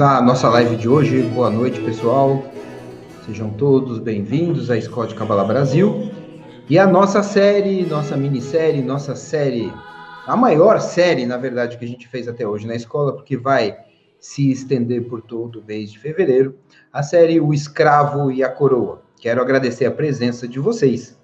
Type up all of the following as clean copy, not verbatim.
começar a nossa live de hoje. Boa noite, pessoal. Sejam todos bem-vindos à Escola de Kabbalah Brasil. E a nossa série, nossa minissérie, nossa série, a maior série, na verdade, que a gente fez até hoje na escola, porque vai se estender por todo o mês de fevereiro, a série O Escravo e a Coroa. Quero agradecer a presença de vocês.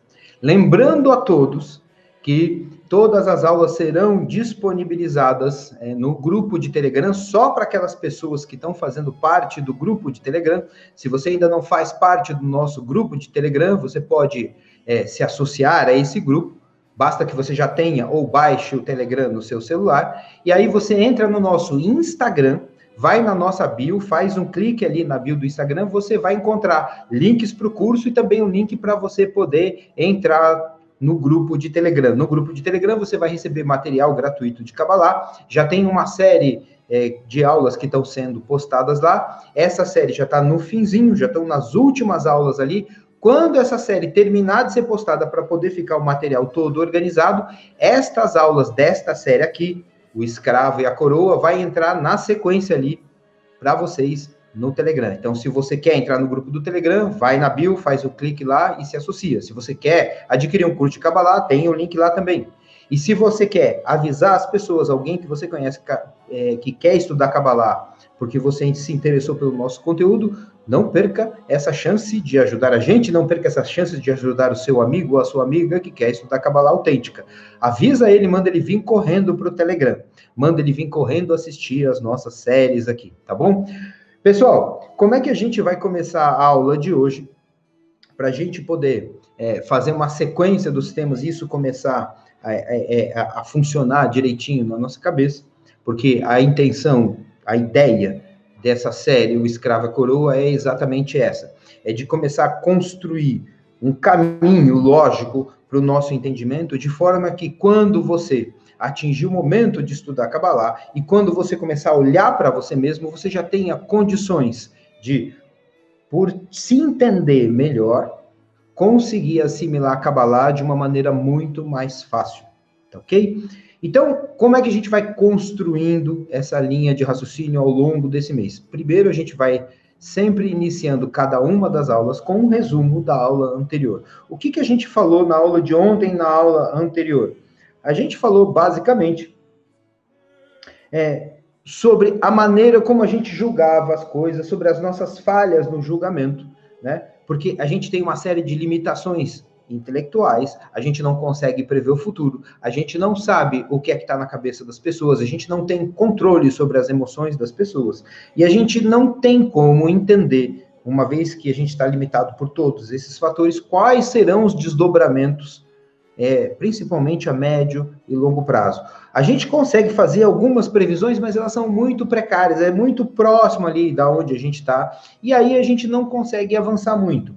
Lembrando a todos que todas as aulas serão disponibilizadas no grupo de Telegram, só para aquelas pessoas que estão fazendo parte do grupo de Telegram. Se você ainda não faz parte do nosso grupo de Telegram, você pode se associar a esse grupo. Basta que você já tenha ou baixe o Telegram no seu celular. E aí você entra no nosso Instagram, vai na nossa bio, faz um clique ali na bio do Instagram, você vai encontrar links para o curso e também um link para você poder entrar no grupo de Telegram. No grupo de Telegram você vai receber material gratuito de Kabbalah, já tem uma série de aulas que estão sendo postadas lá, essa série já está no finzinho, já estão nas últimas aulas ali. Quando essa série terminar de ser postada para poder ficar o material todo organizado, estas aulas desta série aqui, O Escravo e a Coroa, vai entrar na sequência ali para vocês no Telegram. Então, se você quer entrar no grupo do Telegram, vai na bio, faz o clique lá e se associa. Se você quer adquirir um curso de Kabbalah, tem o link lá também. E se você quer avisar as pessoas, alguém que você conhece que quer estudar Kabbalah, porque você se interessou pelo nosso conteúdo, não perca essa chance de ajudar a gente, não perca essa chance de ajudar o seu amigo ou a sua amiga que quer estudar Kabbalah autêntica. Avisa ele, manda ele vir correndo para o Telegram. Manda ele vir correndo assistir as nossas séries aqui, tá bom? Pessoal, como é que a gente vai começar a aula de hoje para a gente poder fazer uma sequência dos temas e isso começar a funcionar direitinho na nossa cabeça? Porque a intenção, a ideia dessa série, O Escravo e a Coroa, é exatamente essa. É de começar a construir um caminho lógico para o nosso entendimento, de forma que quando você atingir o momento de estudar Kabbalah, e quando você começar a olhar para você mesmo, você já tenha condições de, por se entender melhor, conseguir assimilar a Kabbalah de uma maneira muito mais fácil, tá ok? Então, como é que a gente vai construindo essa linha de raciocínio ao longo desse mês? Primeiro, a gente vai sempre iniciando cada uma das aulas com um resumo da aula anterior. O que a gente falou na aula de ontem, na aula anterior? A gente falou, basicamente, sobre a maneira como a gente julgava as coisas, sobre as nossas falhas no julgamento, né? Porque a gente tem uma série de limitações intelectuais, a gente não consegue prever o futuro, a gente não sabe o que é que está na cabeça das pessoas, a gente não tem controle sobre as emoções das pessoas, e a gente não tem como entender, uma vez que a gente está limitado por todos esses fatores, quais serão os desdobramentos principalmente a médio e longo prazo. A gente consegue fazer algumas previsões, mas elas são muito precárias, é muito próximo ali da onde a gente está, e aí a gente não consegue avançar muito.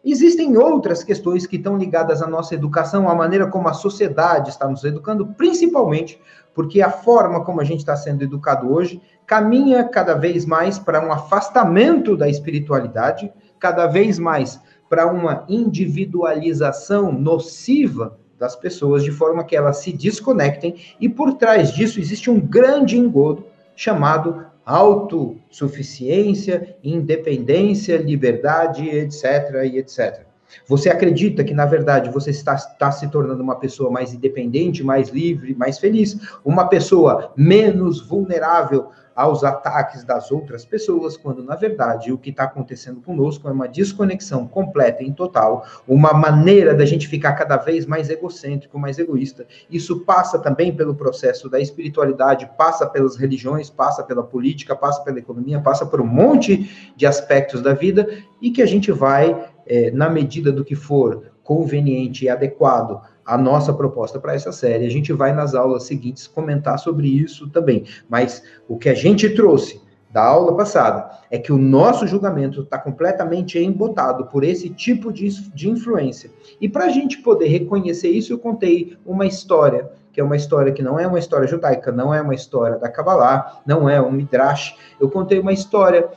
Existem outras questões que estão ligadas à nossa educação, à maneira como a sociedade está nos educando, principalmente porque a forma como a gente está sendo educado hoje caminha cada vez mais para um afastamento da espiritualidade, cada vez mais para uma individualização nociva das pessoas, de forma que elas se desconectem, e por trás disso existe um grande engodo chamado autossuficiência, independência, liberdade, etc, e etc. Você acredita que, na verdade, você está se tornando uma pessoa mais independente, mais livre, mais feliz, uma pessoa menos vulnerável aos ataques das outras pessoas, quando, na verdade, o que está acontecendo conosco é uma desconexão completa e total, uma maneira da gente ficar cada vez mais egocêntrico, mais egoísta. Isso passa também pelo processo da espiritualidade, passa pelas religiões, passa pela política, passa pela economia, passa por um monte de aspectos da vida, e que a gente vai, na medida do que for conveniente e adequado a nossa proposta para essa série, a gente vai nas aulas seguintes comentar sobre isso também. Mas o que a gente trouxe da aula passada é que o nosso julgamento está completamente embotado por esse tipo de influência. E para a gente poder reconhecer isso, eu contei uma história, que é uma história que não é uma história judaica, não é uma história da Kabbalah, não é um Midrash. Eu contei uma história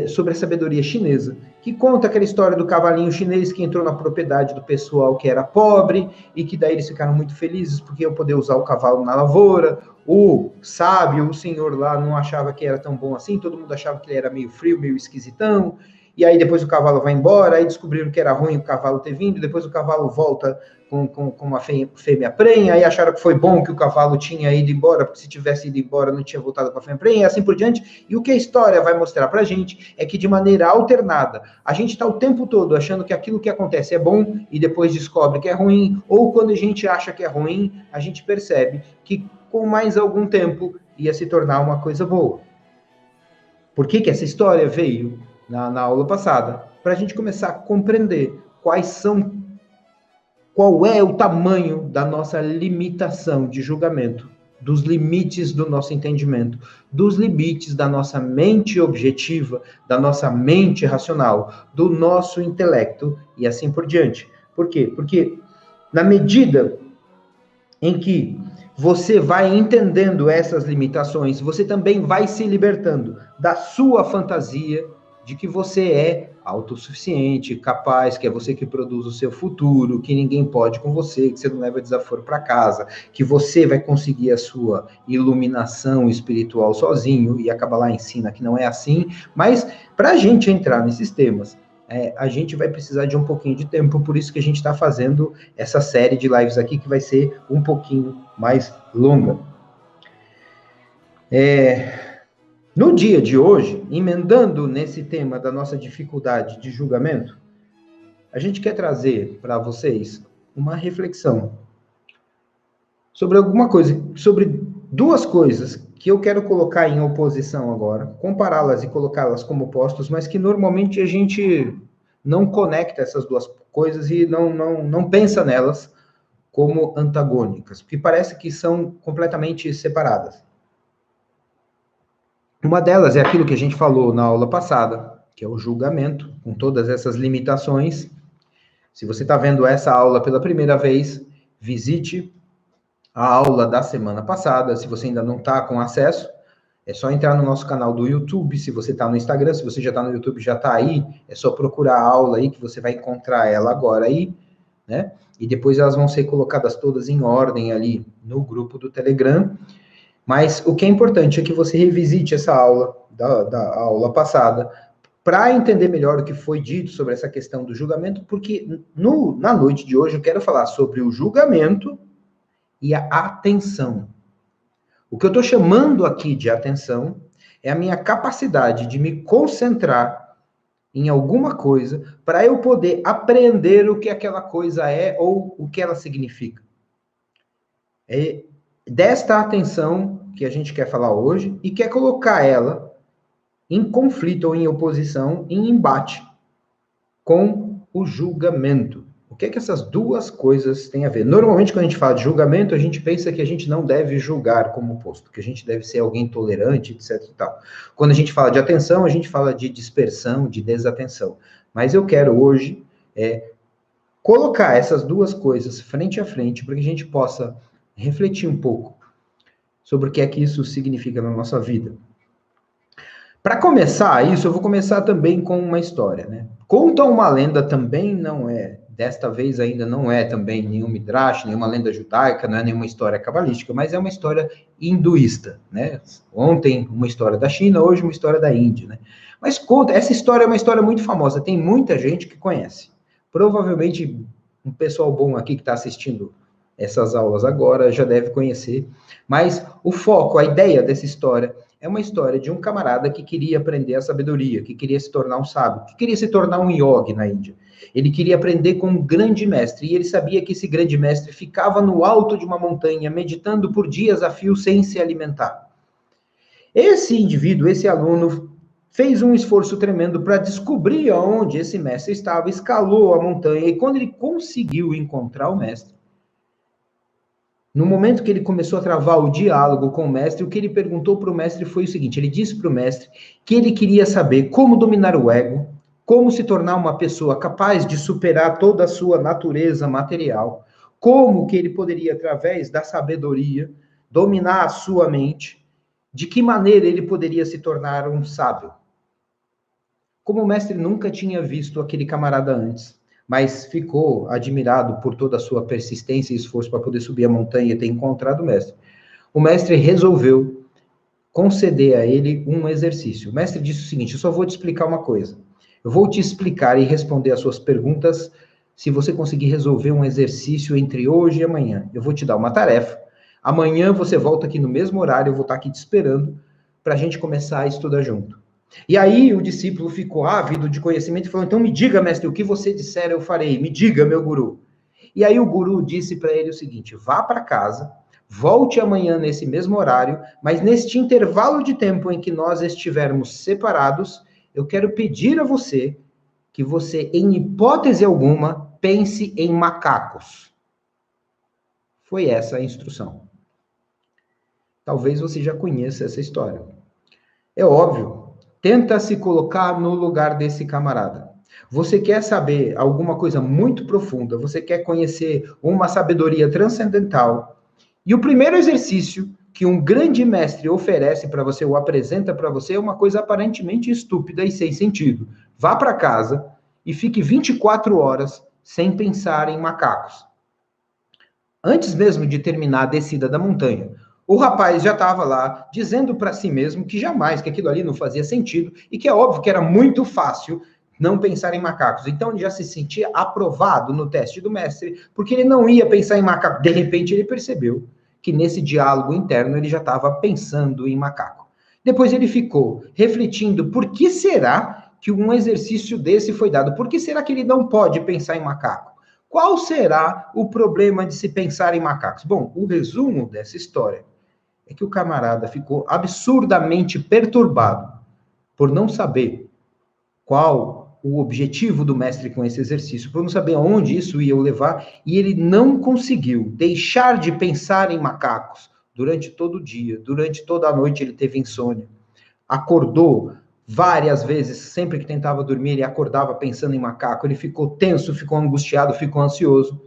sobre a sabedoria chinesa, que conta aquela história do cavalinho chinês que entrou na propriedade do pessoal que era pobre e que daí eles ficaram muito felizes porque iam poder usar o cavalo na lavoura. O sábio, o senhor lá, não achava que era tão bom assim, todo mundo achava que ele era meio frio, meio esquisitão. E aí depois o cavalo vai embora, aí descobriram que era ruim o cavalo ter vindo, depois o cavalo volta com uma fêmea prenha, aí acharam que foi bom que o cavalo tinha ido embora, porque se tivesse ido embora não tinha voltado com a fêmea prenha, e assim por diante. E o que a história vai mostrar pra gente é que de maneira alternada, a gente está o tempo todo achando que aquilo que acontece é bom e depois descobre que é ruim, ou quando a gente acha que é ruim, a gente percebe que com mais algum tempo ia se tornar uma coisa boa. Por que essa história veio na aula passada? Para a gente começar a compreender qual é o tamanho da nossa limitação de julgamento, dos limites do nosso entendimento, dos limites da nossa mente objetiva, da nossa mente racional, do nosso intelecto e assim por diante. Por quê? Porque na medida em que você vai entendendo essas limitações, você também vai se libertando da sua fantasia de que você é autossuficiente, capaz, que é você que produz o seu futuro, que ninguém pode com você, que você não leva desaforo para casa, que você vai conseguir a sua iluminação espiritual sozinho, e a Kabbalah ensina que não é assim, mas para a gente entrar nesses temas, a gente vai precisar de um pouquinho de tempo, por isso que a gente está fazendo essa série de lives aqui, que vai ser um pouquinho mais longa. No dia de hoje, emendando nesse tema da nossa dificuldade de julgamento, a gente quer trazer para vocês uma reflexão sobre alguma coisa, sobre duas coisas que eu quero colocar em oposição agora, compará-las e colocá-las como postos, mas que normalmente a gente não conecta essas duas coisas e não pensa nelas como antagônicas, porque parece que são completamente separadas. Uma delas é aquilo que a gente falou na aula passada, que é o julgamento, com todas essas limitações. Se você está vendo essa aula pela primeira vez, visite a aula da semana passada. Se você ainda não está com acesso, é só entrar no nosso canal do YouTube. Se você está no Instagram, se você já está no YouTube, já está aí, é só procurar a aula aí que você vai encontrar ela agora aí, né? E depois elas vão ser colocadas todas em ordem ali no grupo do Telegram. Mas o que é importante é que você revisite essa aula, da aula passada, para entender melhor o que foi dito sobre essa questão do julgamento, porque na noite de hoje eu quero falar sobre o julgamento e a atenção. O que eu estou chamando aqui de atenção é a minha capacidade de me concentrar em alguma coisa para eu poder aprender o que aquela coisa é ou o que ela significa. É desta atenção que a gente quer falar hoje e quer colocar ela em conflito ou em oposição, em embate com o julgamento. O que é que essas duas coisas têm a ver? Normalmente, quando a gente fala de julgamento, a gente pensa que a gente não deve julgar como posto, que a gente deve ser alguém tolerante, etc e tal. Quando a gente fala de atenção, a gente fala de dispersão, de desatenção. Mas eu quero hoje colocar essas duas coisas frente a frente para que a gente possa refletir um pouco sobre o que é que isso significa na nossa vida. Para começar isso, eu vou começar também com uma história, né? Conta uma lenda, também não é, desta vez ainda não é também nenhum midrash, nenhuma lenda judaica, não é nenhuma história cabalística, mas é uma história hinduísta, né? Ontem uma história da China, hoje uma história da Índia, né? Mas conta, essa história é uma história muito famosa, tem muita gente que conhece. Provavelmente um pessoal bom aqui que está assistindo essas aulas agora já deve conhecer, mas o foco, a ideia dessa história é uma história de um camarada que queria aprender a sabedoria, que queria se tornar um sábio, que queria se tornar um yogi na Índia. Ele queria aprender com um grande mestre, e ele sabia que esse grande mestre ficava no alto de uma montanha, meditando por dias a fio sem se alimentar. Esse indivíduo, esse aluno, fez um esforço tremendo para descobrir aonde esse mestre estava, escalou a montanha, e quando ele conseguiu encontrar o mestre, no momento que ele começou a travar o diálogo com o mestre, o que ele perguntou para o mestre foi o seguinte: ele disse para o mestre que ele queria saber como dominar o ego, como se tornar uma pessoa capaz de superar toda a sua natureza material, como que ele poderia, através da sabedoria, dominar a sua mente, de que maneira ele poderia se tornar um sábio. Como o mestre nunca tinha visto aquele camarada antes, mas ficou admirado por toda a sua persistência e esforço para poder subir a montanha e ter encontrado o mestre resolveu conceder a ele um exercício. O mestre disse o seguinte: eu só vou te explicar uma coisa. Eu vou te explicar e responder as suas perguntas se você conseguir resolver um exercício entre hoje e amanhã. Eu vou te dar uma tarefa. Amanhã você volta aqui no mesmo horário, eu vou estar aqui te esperando para a gente começar a estudar junto. E aí o discípulo ficou ávido de conhecimento e falou: então me diga, mestre, o que você disser eu farei. Me diga, meu guru. E aí o guru disse para ele o seguinte: vá para casa, volte amanhã nesse mesmo horário, mas neste intervalo de tempo em que nós estivermos separados, eu quero pedir a você que você, em hipótese alguma, pense em macacos. Foi essa a instrução. Talvez você já conheça essa história. É óbvio, tenta se colocar no lugar desse camarada. Você quer saber alguma coisa muito profunda, você quer conhecer uma sabedoria transcendental, e o primeiro exercício que um grande mestre oferece para você, ou apresenta para você, é uma coisa aparentemente estúpida e sem sentido. Vá para casa e fique 24 horas sem pensar em macacos. Antes mesmo de terminar a descida da montanha, o rapaz já estava lá dizendo para si mesmo que jamais, que aquilo ali não fazia sentido e que é óbvio que era muito fácil não pensar em macacos. Então ele já se sentia aprovado no teste do mestre, porque ele não ia pensar em macaco. De repente ele percebeu que nesse diálogo interno ele já estava pensando em macaco. Depois ele ficou refletindo: por que será que um exercício desse foi dado? Por que será que ele não pode pensar em macaco? Qual será o problema de se pensar em macacos? Bom, o resumo dessa história é que o camarada ficou absurdamente perturbado por não saber qual o objetivo do mestre com esse exercício, por não saber aonde isso ia o levar, e ele não conseguiu deixar de pensar em macacos durante todo o dia, durante toda a noite ele teve insônia. Acordou várias vezes, sempre que tentava dormir, ele acordava pensando em macaco, ele ficou tenso, ficou angustiado, ficou ansioso,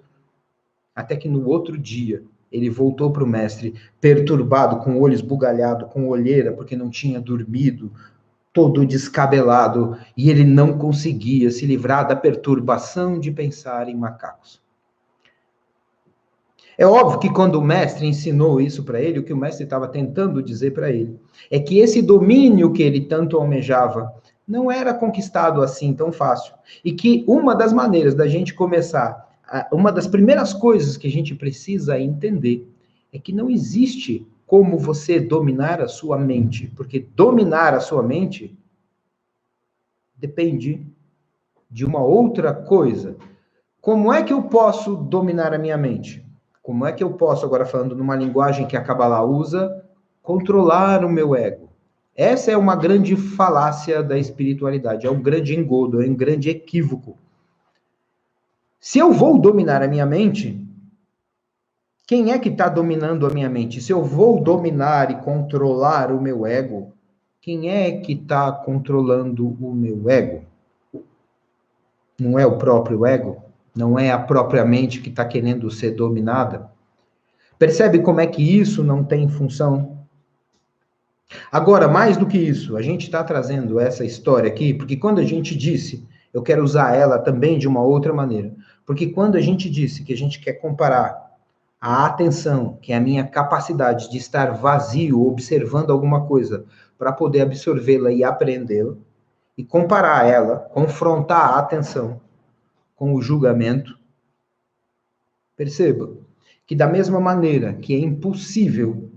até que no outro dia ele voltou para o mestre, perturbado, com o olho esbugalhado, com olheira, porque não tinha dormido, todo descabelado, e ele não conseguia se livrar da perturbação de pensar em macacos. É óbvio que quando o mestre ensinou isso para ele, o que o mestre estava tentando dizer para ele é que esse domínio que ele tanto almejava não era conquistado assim tão fácil. E que uma das maneiras da gente começar, uma das primeiras coisas que a gente precisa entender é que não existe como você dominar a sua mente, porque dominar a sua mente depende de uma outra coisa. Como é que eu posso dominar a minha mente? Como é que eu posso, agora falando numa linguagem que a Kabbalah usa, controlar o meu ego? Essa é uma grande falácia da espiritualidade, é um grande engodo, é um grande equívoco. Se eu vou dominar a minha mente, quem é que está dominando a minha mente? Se eu vou dominar e controlar o meu ego, quem é que está controlando o meu ego? Não é o próprio ego? Não é a própria mente que está querendo ser dominada? Percebe como é que isso não tem função? Agora, mais do que isso, a gente está trazendo essa história aqui, porque quando a gente disse, eu quero usar ela também de uma outra maneira, porque quando a gente disse que a gente quer comparar a atenção, que é a minha capacidade de estar vazio, observando alguma coisa, para poder absorvê-la e aprendê-la, e comparar ela, confrontar a atenção com o julgamento, perceba que da mesma maneira que é impossível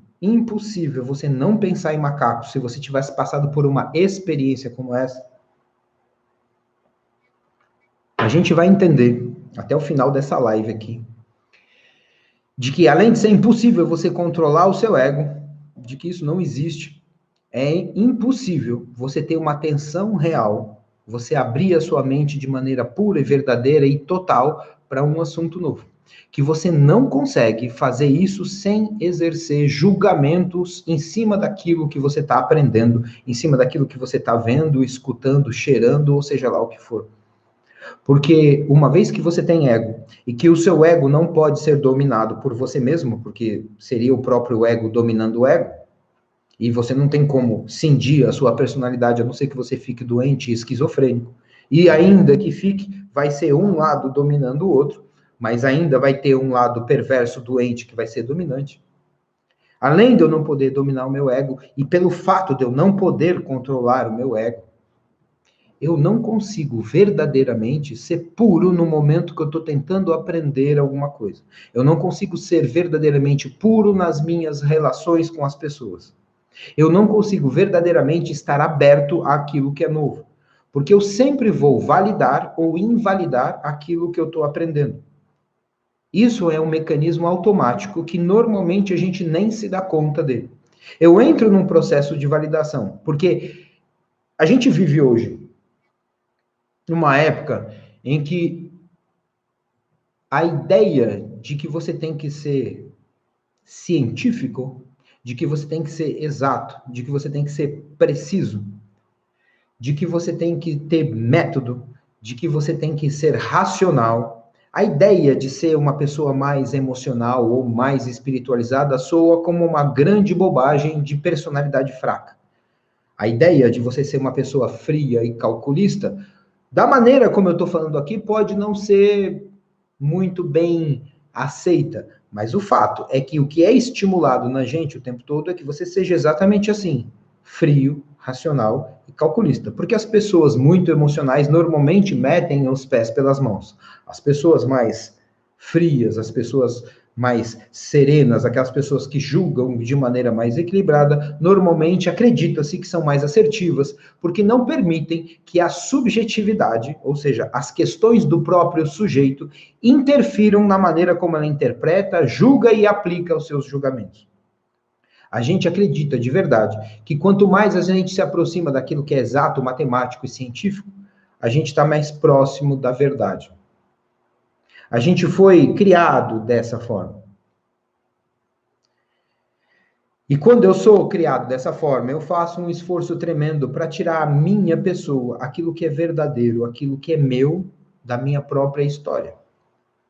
você não pensar em macaco se você tivesse passado por uma experiência como essa, a gente vai entender, até o final dessa live aqui, de que além de ser impossível você controlar o seu ego, de que isso não existe, é impossível você ter uma atenção real, você abrir a sua mente de maneira pura e verdadeira e total para um assunto novo. Que você não consegue fazer isso sem exercer julgamentos em cima daquilo que você está aprendendo, em cima daquilo que você está vendo, escutando, cheirando, ou seja lá o que for. Porque uma vez que você tem ego, e que o seu ego não pode ser dominado por você mesmo, porque seria o próprio ego dominando o ego, E você não tem como cindir a sua personalidade, a não ser que você fique doente e esquizofrênico. E ainda que fique, vai ser um lado dominando o outro, mas ainda vai ter um lado perverso, doente, que vai ser dominante. Além de eu não poder dominar o meu ego, e pelo fato de eu não poder controlar o meu ego, eu não consigo verdadeiramente ser puro no momento que eu estou tentando aprender alguma coisa. Eu não consigo ser verdadeiramente puro nas minhas relações com as pessoas. Eu não consigo verdadeiramente estar aberto àquilo que é novo. Porque eu sempre vou validar ou invalidar aquilo que eu estou aprendendo. Isso é um mecanismo automático que normalmente a gente nem se dá conta dele. Eu entro num processo de validação, porque a gente vive hoje numa época em que a ideia de que você tem que ser científico, de que você tem que ser exato, de que você tem que ser preciso, de que você tem que ter método, de que você tem que ser racional. A ideia de ser uma pessoa mais emocional ou mais espiritualizada soa como uma grande bobagem de personalidade fraca. A ideia de você ser uma pessoa fria e calculista, da maneira como eu estou falando aqui, pode não ser muito bem aceita, mas o fato é que o que é estimulado na gente o tempo todo é que você seja exatamente assim, frio, racional e calculista, porque as pessoas muito emocionais normalmente metem os pés pelas mãos. As pessoas mais frias, as pessoas mais serenas, aquelas pessoas que julgam de maneira mais equilibrada, normalmente acredita-se que são mais assertivas, porque não permitem que a subjetividade, ou seja, as questões do próprio sujeito, interfiram na maneira como ela interpreta, julga e aplica os seus julgamentos. A gente acredita de verdade que quanto mais a gente se aproxima daquilo que é exato, matemático e científico, a gente está mais próximo da verdade. A gente foi criado dessa forma. E quando eu sou criado dessa forma, eu faço um esforço tremendo para tirar a minha pessoa, aquilo que é verdadeiro, aquilo que é meu, da minha própria história.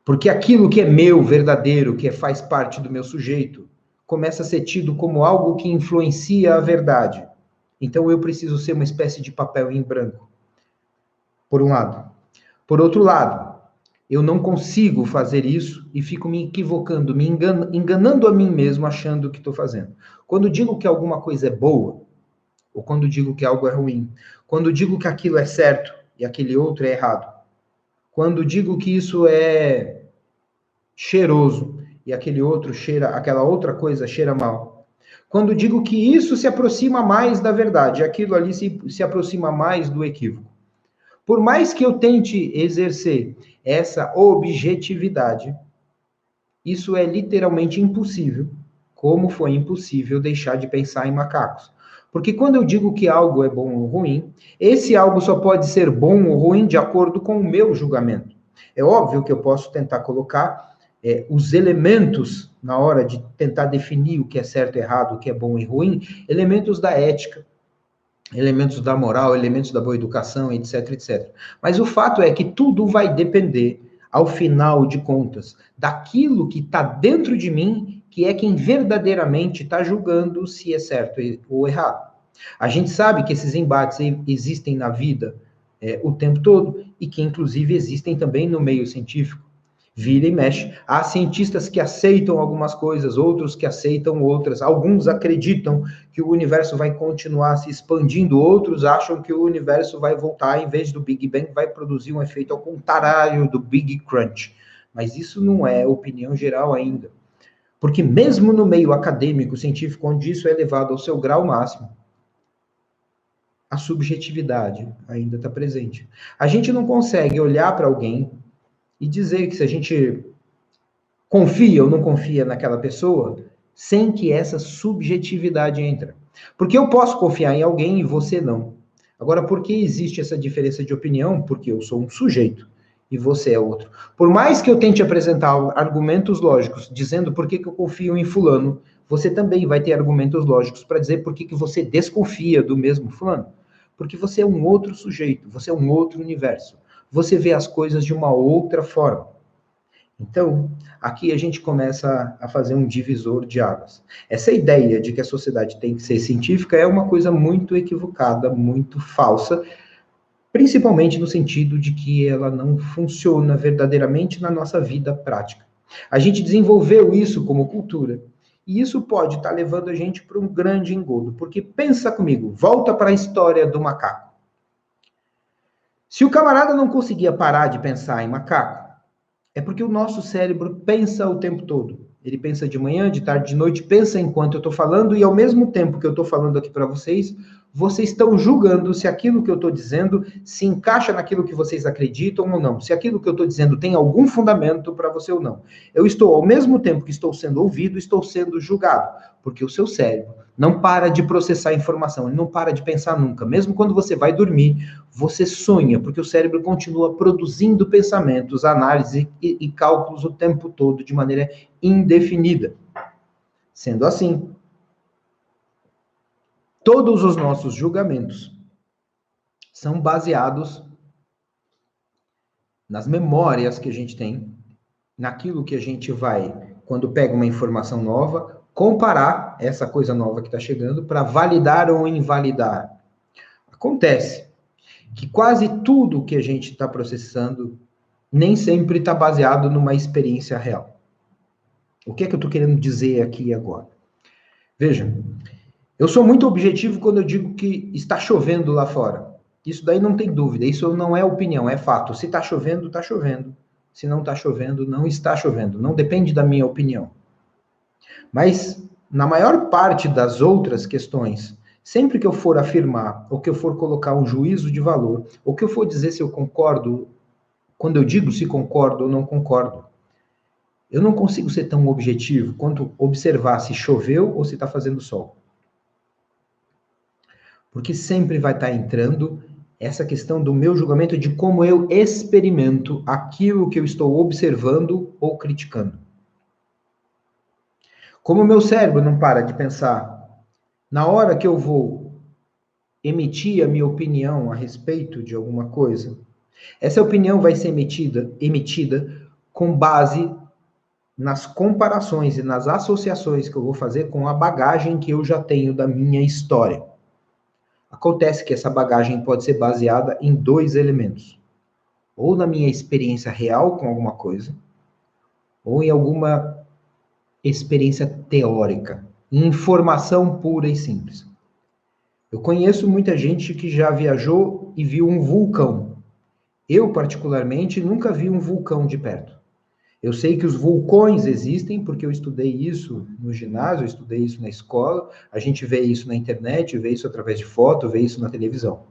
Porque aquilo que é meu, verdadeiro, que faz parte do meu sujeito, começa a ser tido como algo que influencia a verdade. Então eu preciso ser uma espécie de papel em branco, por um lado. Por outro lado, eu não consigo fazer isso e fico me equivocando, enganando a mim mesmo, achando que estou fazendo. Quando digo que alguma coisa é boa, ou quando digo que algo é ruim, quando digo que aquilo é certo e aquele outro é errado, quando digo que isso é cheiroso e aquele outro cheira, aquela outra coisa cheira mal. Quando digo que isso se aproxima mais da verdade, aquilo ali se aproxima mais do equívoco. Por mais que eu tente exercer essa objetividade, isso é literalmente impossível, como foi impossível deixar de pensar em macacos. Porque quando eu digo que algo é bom ou ruim, esse algo só pode ser bom ou ruim de acordo com o meu julgamento. É óbvio que eu posso tentar colocar os elementos, na hora de tentar definir o que é certo e errado, o que é bom e ruim, elementos da ética, elementos da moral, elementos da boa educação, etc, etc. Mas o fato é que tudo vai depender, ao final de contas, daquilo que está dentro de mim, que é quem verdadeiramente está julgando se é certo ou errado. A gente sabe que esses embates existem na vida o tempo todo e que, inclusive, existem também no meio científico. Vira e mexe. Há cientistas que aceitam algumas coisas, outros que aceitam outras. Alguns acreditam que o universo vai continuar se expandindo, outros acham que o universo vai voltar, em vez do Big Bang, vai produzir um efeito ao contrário do Big Crunch. Mas isso não é opinião geral ainda. Porque mesmo no meio acadêmico, científico, onde isso é levado ao seu grau máximo, a subjetividade ainda está presente. A gente não consegue olhar para alguém e dizer que se a gente confia ou não confia naquela pessoa, sem que essa subjetividade entre. Porque eu posso confiar em alguém e você não. Agora, por que existe essa diferença de opinião? Porque eu sou um sujeito e você é outro. Por mais que eu tente apresentar argumentos lógicos dizendo por que eu confio em fulano, você também vai ter argumentos lógicos para dizer por que você desconfia do mesmo fulano. Porque você é um outro sujeito, você é um outro universo. Você vê as coisas de uma outra forma. Então, aqui a gente começa a fazer um divisor de águas. Essa ideia de que a sociedade tem que ser científica é uma coisa muito equivocada, muito falsa, principalmente no sentido de que ela não funciona verdadeiramente na nossa vida prática. A gente desenvolveu isso como cultura, e isso pode estar levando a gente para um grande engodo, porque pensa comigo, volta para a história do macaco. Se o camarada não conseguia parar de pensar em macaco, é porque o nosso cérebro pensa o tempo todo. Ele pensa de manhã, de tarde, de noite, pensa enquanto eu estou falando, e ao mesmo tempo que eu estou falando aqui para vocês, vocês estão julgando se aquilo que eu estou dizendo se encaixa naquilo que vocês acreditam ou não. Se aquilo que eu estou dizendo tem algum fundamento para você ou não. Eu estou, ao mesmo tempo que estou sendo ouvido, estou sendo julgado, porque o seu cérebro não para de processar informação, ele não para de pensar nunca. Mesmo quando você vai dormir, você sonha, porque o cérebro continua produzindo pensamentos, análises e cálculos o tempo todo de maneira indefinida. Sendo assim, todos os nossos julgamentos são baseados nas memórias que a gente tem, naquilo que a gente vai, quando pega uma informação nova, comparar essa coisa nova que está chegando para validar ou invalidar. Acontece que quase tudo que a gente está processando nem sempre está baseado numa experiência real. O que é que eu estou querendo dizer aqui agora? Veja, eu sou muito objetivo quando eu digo que está chovendo lá fora. Isso daí não tem dúvida, isso não é opinião, é fato. Se está chovendo, está chovendo. Se não está chovendo, não está chovendo. Não depende da minha opinião. Mas, na maior parte das outras questões, sempre que eu for afirmar, ou que eu for colocar um juízo de valor, ou que eu for dizer se eu concordo, quando eu digo se concordo ou não concordo, eu não consigo ser tão objetivo quanto observar se choveu ou se está fazendo sol. Porque sempre vai estar entrando essa questão do meu julgamento de como eu experimento aquilo que eu estou observando ou criticando. Como o meu cérebro não para de pensar, na hora que eu vou emitir a minha opinião a respeito de alguma coisa, essa opinião vai ser emitida com base nas comparações e nas associações que eu vou fazer com a bagagem que eu já tenho da minha história. Acontece que essa bagagem pode ser baseada em dois elementos. Ou na minha experiência real com alguma coisa, ou em alguma experiência teórica, em informação pura e simples. Eu conheço muita gente que já viajou e viu um vulcão. Eu, particularmente, nunca vi um vulcão de perto. Eu sei que os vulcões existem, porque eu estudei isso no ginásio, eu estudei isso na escola, a gente vê isso na internet, vê isso através de foto, vê isso na televisão.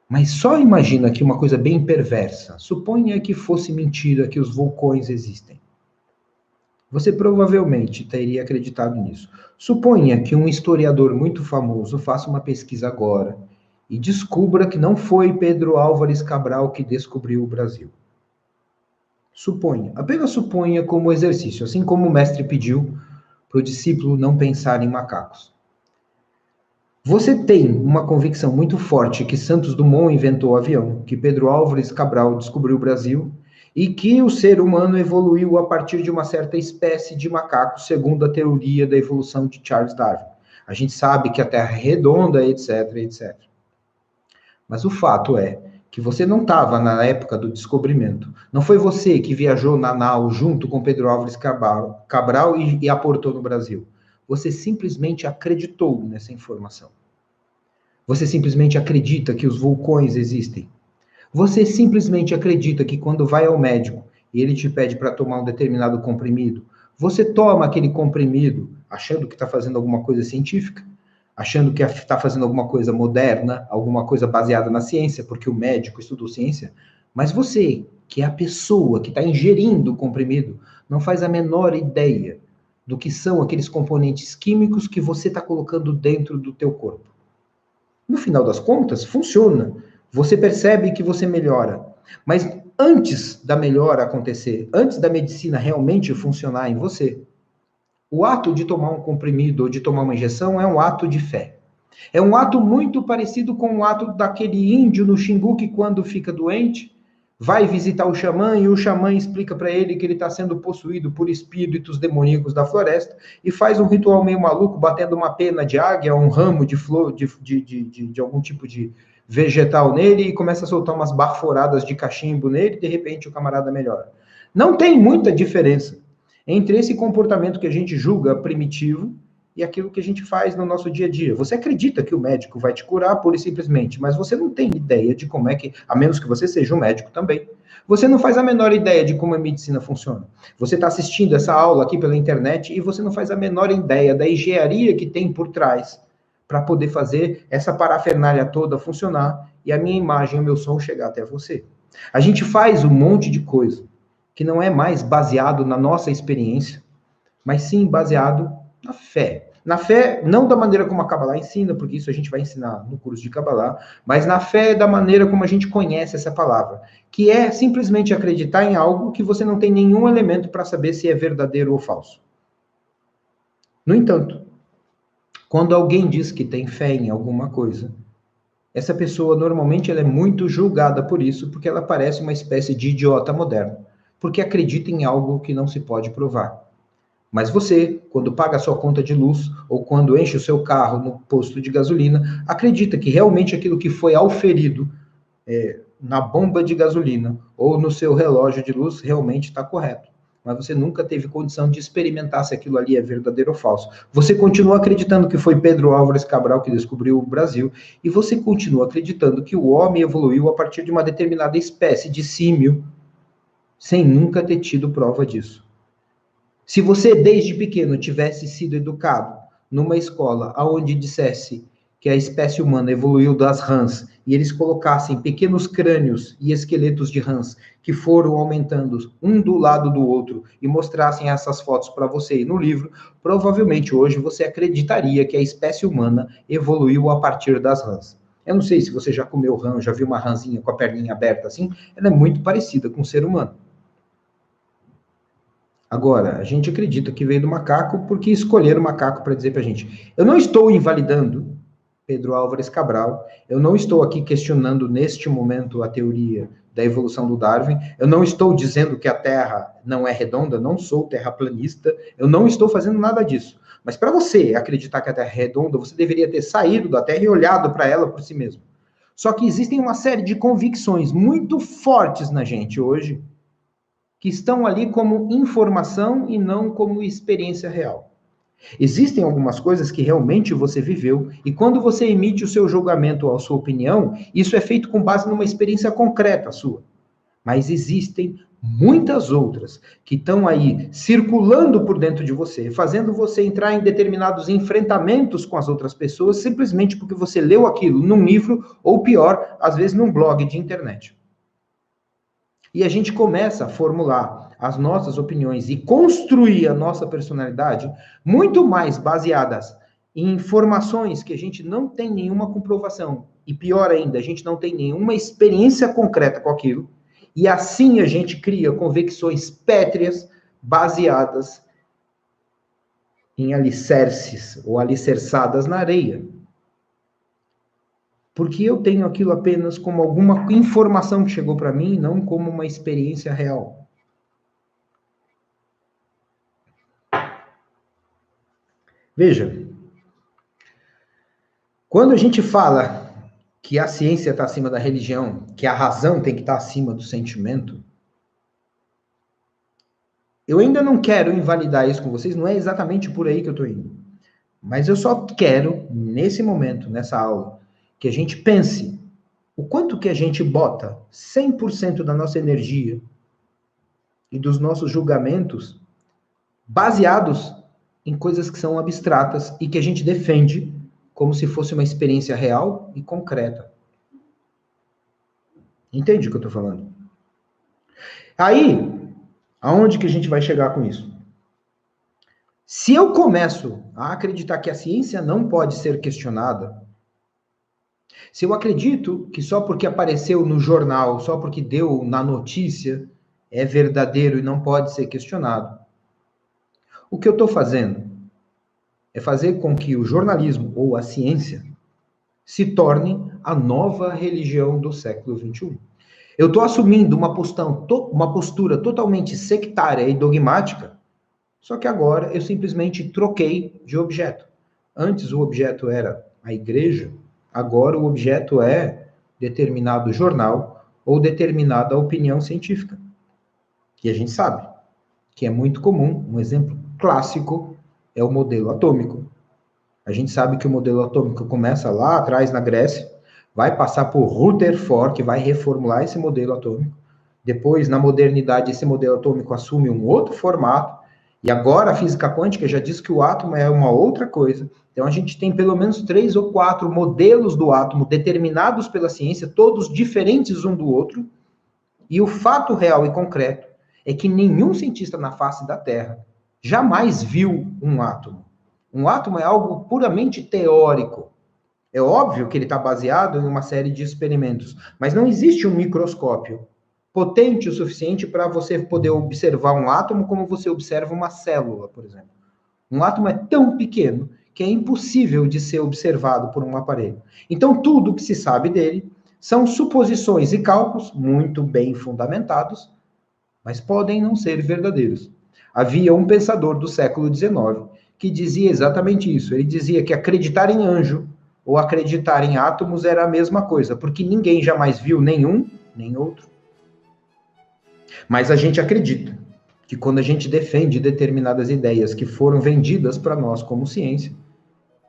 Mas só imagina que uma coisa bem perversa, suponha que fosse mentira que os vulcões existem. Você provavelmente teria acreditado nisso. Suponha que um historiador muito famoso faça uma pesquisa agora e descubra que não foi Pedro Álvares Cabral que descobriu o Brasil. Suponha, apenas suponha como exercício, assim como o mestre pediu para o discípulo não pensar em macacos. Você tem uma convicção muito forte que Santos Dumont inventou o avião, que Pedro Álvares Cabral descobriu o Brasil e que o ser humano evoluiu a partir de uma certa espécie de macaco, segundo a teoria da evolução de Charles Darwin. A gente sabe que a Terra é redonda, etc, etc. Mas o fato é que você não estava na época do descobrimento. Não foi você que viajou na nau junto com Pedro Álvares Cabral e aportou no Brasil. Você simplesmente acreditou nessa informação. Você simplesmente acredita que os vulcões existem. Você simplesmente acredita que quando vai ao médico e ele te pede para tomar um determinado comprimido, você toma aquele comprimido achando que está fazendo alguma coisa científica, achando que está fazendo alguma coisa moderna, alguma coisa baseada na ciência, porque o médico estudou ciência, mas você, que é a pessoa que está ingerindo o comprimido, não faz a menor ideia do que são aqueles componentes químicos que você está colocando dentro do teu corpo. No final das contas, funciona. Você percebe que você melhora. Mas antes da melhora acontecer, antes da medicina realmente funcionar em você, o ato de tomar um comprimido ou de tomar uma injeção é um ato de fé. É um ato muito parecido com o ato daquele índio no Xingu que, quando fica doente, vai visitar o xamã e o xamã explica para ele que ele está sendo possuído por espíritos demoníacos da floresta e faz um ritual meio maluco, batendo uma pena de águia, um ramo de flor, de algum tipo de vegetal nele e começa a soltar umas baforadas de cachimbo nele e de repente o camarada melhora. Não tem muita diferença entre esse comportamento que a gente julga primitivo e aquilo que a gente faz no nosso dia a dia. Você acredita que o médico vai te curar pura e simplesmente, mas você não tem ideia de como é que, a menos que você seja um médico também, você não faz a menor ideia de como a medicina funciona. Você está assistindo essa aula aqui pela internet e você não faz a menor ideia da engenharia que tem por trás para poder fazer essa parafernália toda funcionar e a minha imagem, o meu som chegar até você. A gente faz um monte de coisa que não é mais baseado na nossa experiência, mas sim baseado na fé. Na fé, não da maneira como a Kabbalah ensina, porque isso a gente vai ensinar no curso de Kabbalah, mas na fé da maneira como a gente conhece essa palavra, que é simplesmente acreditar em algo que você não tem nenhum elemento para saber se é verdadeiro ou falso. No entanto, quando alguém diz que tem fé em alguma coisa, essa pessoa normalmente ela é muito julgada por isso, porque ela parece uma espécie de idiota moderno, porque acredita em algo que não se pode provar. Mas você, quando paga a sua conta de luz ou quando enche o seu carro no posto de gasolina, acredita que realmente aquilo que foi auferido na bomba de gasolina ou no seu relógio de luz realmente está correto. Mas você nunca teve condição de experimentar se aquilo ali é verdadeiro ou falso. Você continua acreditando que foi Pedro Álvares Cabral que descobriu o Brasil e você continua acreditando que o homem evoluiu a partir de uma determinada espécie de símio sem nunca ter tido prova disso. Se você, desde pequeno, tivesse sido educado numa escola onde dissesse que a espécie humana evoluiu das rãs e eles colocassem pequenos crânios e esqueletos de rãs que foram aumentando um do lado do outro e mostrassem essas fotos para você no livro, provavelmente hoje você acreditaria que a espécie humana evoluiu a partir das rãs. Eu não sei se você já comeu rã, já viu uma rãzinha com a perninha aberta assim, ela é muito parecida com o ser humano. Agora, a gente acredita que veio do macaco porque escolheram o macaco para dizer para a gente. Eu não estou invalidando Pedro Álvares Cabral, eu não estou aqui questionando neste momento a teoria da evolução do Darwin, eu não estou dizendo que a Terra não é redonda, não sou terraplanista, eu não estou fazendo nada disso. Mas para você acreditar que a Terra é redonda, você deveria ter saído da Terra e olhado para ela por si mesmo. Só que existem uma série de convicções muito fortes na gente hoje, que estão ali como informação e não como experiência real. Existem algumas coisas que realmente você viveu, e quando você emite o seu julgamento ou a sua opinião, isso é feito com base numa experiência concreta sua. Mas existem muitas outras que estão aí circulando por dentro de você, fazendo você entrar em determinados enfrentamentos com as outras pessoas, simplesmente porque você leu aquilo num livro, ou pior, às vezes num blog de internet. E a gente começa a formular as nossas opiniões e construir a nossa personalidade muito mais baseadas em informações que a gente não tem nenhuma comprovação. E pior ainda, a gente não tem nenhuma experiência concreta com aquilo. E assim a gente cria convicções pétreas baseadas em alicerces ou alicerçadas na areia. Porque eu tenho aquilo apenas como alguma informação que chegou para mim, não como uma experiência real. Veja, quando a gente fala que a ciência está acima da religião, que a razão tem que estar acima do sentimento, eu ainda não quero invalidar isso com vocês, não é exatamente por aí que eu estou indo. Mas eu só quero, nesse momento, nessa aula, que a gente pense o quanto que a gente bota 100% da nossa energia e dos nossos julgamentos baseados em coisas que são abstratas e que a gente defende como se fosse uma experiência real e concreta. Entende o que eu estou falando? Aí, aonde que a gente vai chegar com isso? Se eu começo a acreditar que a ciência não pode ser questionada, se eu acredito que só porque apareceu no jornal, só porque deu na notícia, é verdadeiro e não pode ser questionado, o que eu estou fazendo é fazer com que o jornalismo ou a ciência se torne a nova religião do século XXI. Eu estou assumindo uma postura totalmente sectária e dogmática, só que agora eu simplesmente troquei de objeto. Antes o objeto era a igreja, agora o objeto é determinado jornal ou determinada opinião científica. E a gente sabe que é muito comum, um exemplo clássico é o modelo atômico. A gente sabe que o modelo atômico começa lá atrás na Grécia, vai passar por Rutherford, que vai reformular esse modelo atômico. Depois, na modernidade, esse modelo atômico assume um outro formato, e agora a física quântica já diz que o átomo é uma outra coisa. Então a gente tem pelo menos 3 ou 4 modelos do átomo determinados pela ciência, todos diferentes um do outro, e o fato real e concreto é que nenhum cientista na face da Terra jamais viu um átomo. Um átomo é algo puramente teórico. É óbvio que ele está baseado em uma série de experimentos, mas não existe um microscópio potente o suficiente para você poder observar um átomo como você observa uma célula, por exemplo. Um átomo é tão pequeno que é impossível de ser observado por um aparelho. Então, tudo que se sabe dele são suposições e cálculos muito bem fundamentados, mas podem não ser verdadeiros. Havia um pensador do século XIX que dizia exatamente isso. Ele dizia que acreditar em anjo ou acreditar em átomos era a mesma coisa, porque ninguém jamais viu nenhum nem outro. Mas a gente acredita que quando a gente defende determinadas ideias que foram vendidas para nós como ciência,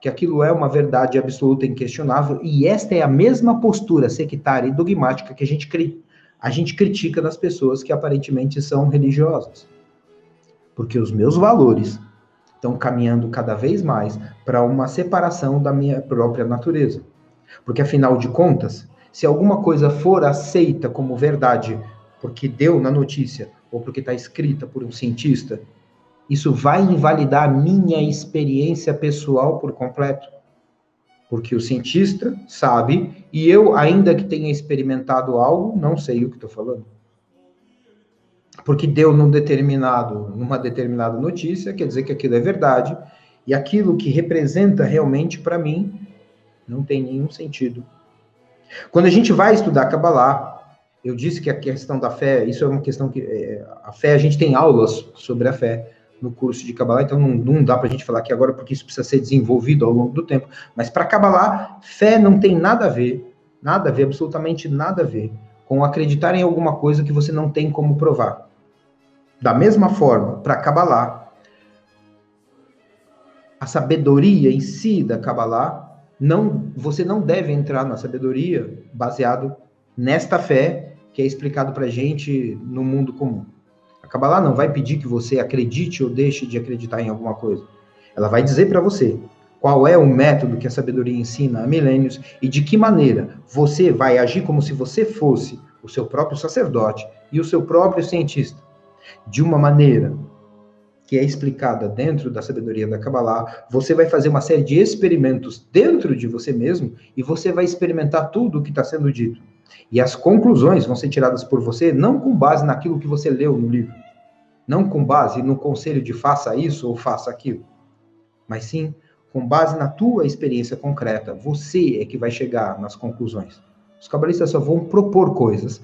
que aquilo é uma verdade absoluta e inquestionável, e esta é a mesma postura sectária e dogmática que a gente critica nas pessoas que aparentemente são religiosas. Porque os meus valores estão caminhando cada vez mais para uma separação da minha própria natureza. Porque, afinal de contas, se alguma coisa for aceita como verdade porque deu na notícia ou porque está escrita por um cientista, isso vai invalidar a minha experiência pessoal por completo. Porque o cientista sabe e eu, ainda que tenha experimentado algo, não sei o que estou falando. Porque deu numa determinada notícia, quer dizer que aquilo é verdade, e aquilo que representa realmente para mim não tem nenhum sentido. Quando a gente vai estudar Kabbalah, eu disse que a questão da fé, isso é uma questão que a fé, a gente tem aulas sobre a fé no curso de Kabbalah, então não dá para a gente falar aqui agora, porque isso precisa ser desenvolvido ao longo do tempo. Mas para Kabbalah, fé não tem nada a ver, absolutamente nada a ver, com acreditar em alguma coisa que você não tem como provar. Da mesma forma, para Kabbalah, a sabedoria em si da Kabbalah, você não deve entrar na sabedoria baseado nesta fé que é explicado para a gente no mundo comum. A Kabbalah não vai pedir que você acredite ou deixe de acreditar em alguma coisa. Ela vai dizer para você qual é o método que a sabedoria ensina há milênios e de que maneira você vai agir como se você fosse o seu próprio sacerdote e o seu próprio cientista. De uma maneira que é explicada dentro da sabedoria da Kabbalah, você vai fazer uma série de experimentos dentro de você mesmo e você vai experimentar tudo o que está sendo dito. E as conclusões vão ser tiradas por você não com base naquilo que você leu no livro, não com base no conselho de faça isso ou faça aquilo, mas sim com base na tua experiência concreta. Você é que vai chegar nas conclusões. Os cabalistas só vão propor coisas,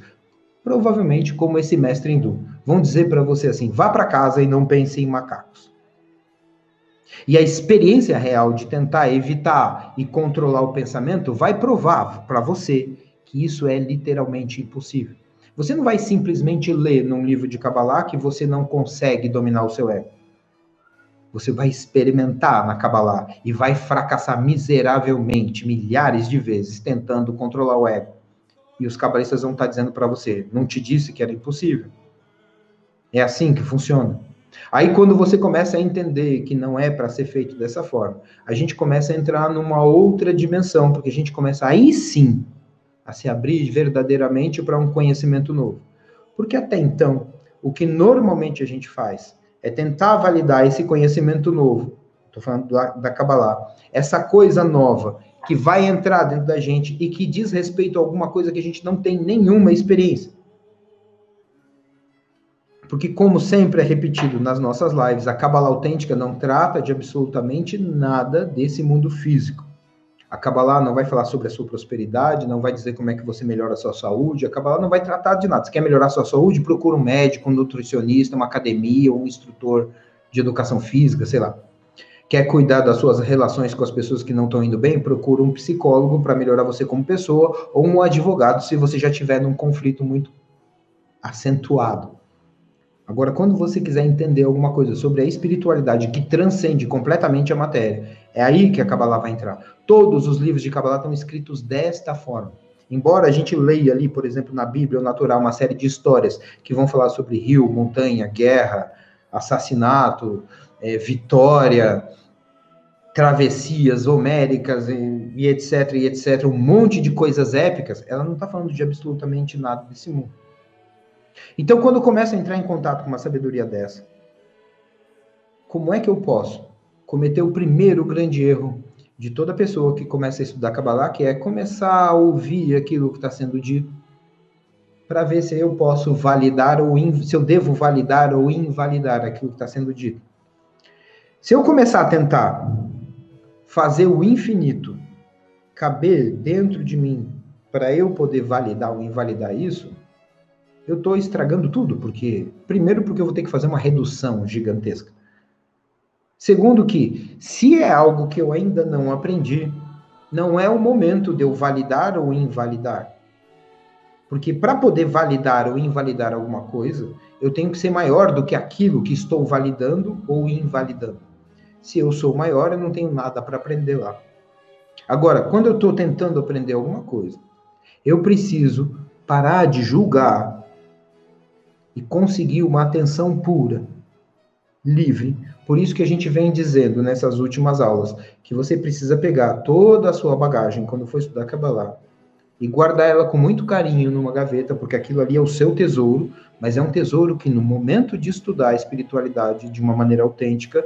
provavelmente como esse mestre hindu. Vão dizer para você assim, vá para casa e não pense em macacos. E a experiência real de tentar evitar e controlar o pensamento vai provar para você que isso é literalmente impossível. Você não vai simplesmente ler num livro de Kabbalah que você não consegue dominar o seu ego. Você vai experimentar na Kabbalah e vai fracassar miseravelmente, milhares de vezes, tentando controlar o ego. E os cabalistas vão estar dizendo para você, não te disse que era impossível? É assim que funciona. Aí quando você começa a entender que não é para ser feito dessa forma, a gente começa a entrar numa outra dimensão, porque a gente começa aí sim a se abrir verdadeiramente para um conhecimento novo. Porque até então, o que normalmente a gente faz é tentar validar esse conhecimento novo, estou falando da Kabbalah, essa coisa nova que vai entrar dentro da gente e que diz respeito a alguma coisa que a gente não tem nenhuma experiência. Porque, como sempre é repetido nas nossas lives, a Kabbalah autêntica não trata de absolutamente nada desse mundo físico. A Kabbalah não vai falar sobre a sua prosperidade, não vai dizer como é que você melhora a sua saúde, a Kabbalah não vai tratar de nada. Se quer melhorar a sua saúde, procura um médico, um nutricionista, uma academia, um instrutor de educação física, sei lá. Quer cuidar das suas relações com as pessoas que não estão indo bem? Procura um psicólogo para melhorar você como pessoa, ou um advogado se você já estiver num conflito muito acentuado. Agora, quando você quiser entender alguma coisa sobre a espiritualidade que transcende completamente a matéria, é aí que a Kabbalah vai entrar. Todos os livros de Kabbalah estão escritos desta forma. Embora a gente leia ali, por exemplo, na Bíblia, o natural, uma série de histórias que vão falar sobre rio, montanha, guerra, assassinato, vitória, travessias homéricas e etc, um monte de coisas épicas, ela não está falando de absolutamente nada desse mundo. Então, quando começa a entrar em contato com uma sabedoria dessa, como é que eu posso cometer o primeiro grande erro de toda pessoa que começa a estudar Kabbalah, que é começar a ouvir aquilo que está sendo dito, para ver se eu posso validar ou se eu devo validar ou invalidar aquilo que está sendo dito. Se eu começar a tentar fazer o infinito caber dentro de mim para eu poder validar ou invalidar isso, eu estou estragando tudo, primeiro porque eu vou ter que fazer uma redução gigantesca. Segundo que, se é algo que eu ainda não aprendi, não é o momento de eu validar ou invalidar. Porque para poder validar ou invalidar alguma coisa, eu tenho que ser maior do que aquilo que estou validando ou invalidando. Se eu sou maior, eu não tenho nada para aprender lá. Agora, quando eu estou tentando aprender alguma coisa, eu preciso parar de julgar e conseguir uma atenção pura, livre. Por isso que a gente vem dizendo nessas últimas aulas que você precisa pegar toda a sua bagagem quando for estudar Kabbalah e guardar ela com muito carinho numa gaveta, porque aquilo ali é o seu tesouro, mas é um tesouro que no momento de estudar a espiritualidade de uma maneira autêntica,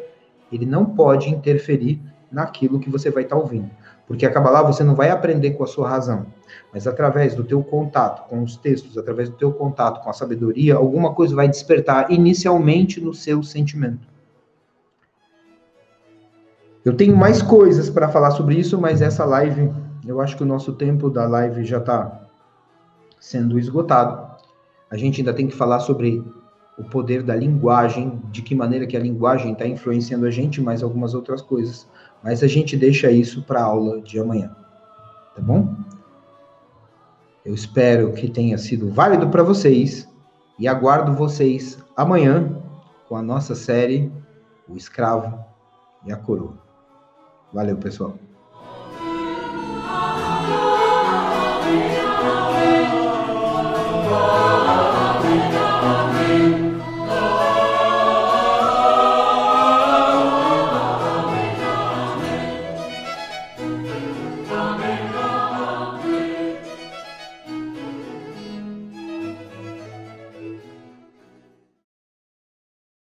ele não pode interferir naquilo que você vai estar ouvindo. Porque a Kabbalah você não vai aprender com a sua razão, mas através do teu contato com os textos, através do teu contato com a sabedoria, alguma coisa vai despertar inicialmente no seu sentimento. Eu tenho mais coisas para falar sobre isso, mas essa live, eu acho que o nosso tempo da live já está sendo esgotado. A gente ainda tem que falar sobre o poder da linguagem, de que maneira que a linguagem está influenciando a gente, mais algumas outras coisas. Mas a gente deixa isso para a aula de amanhã, tá bom? Eu espero que tenha sido válido para vocês e aguardo vocês amanhã com a nossa série O Escravo e a Coroa. Valeu, pessoal. Oh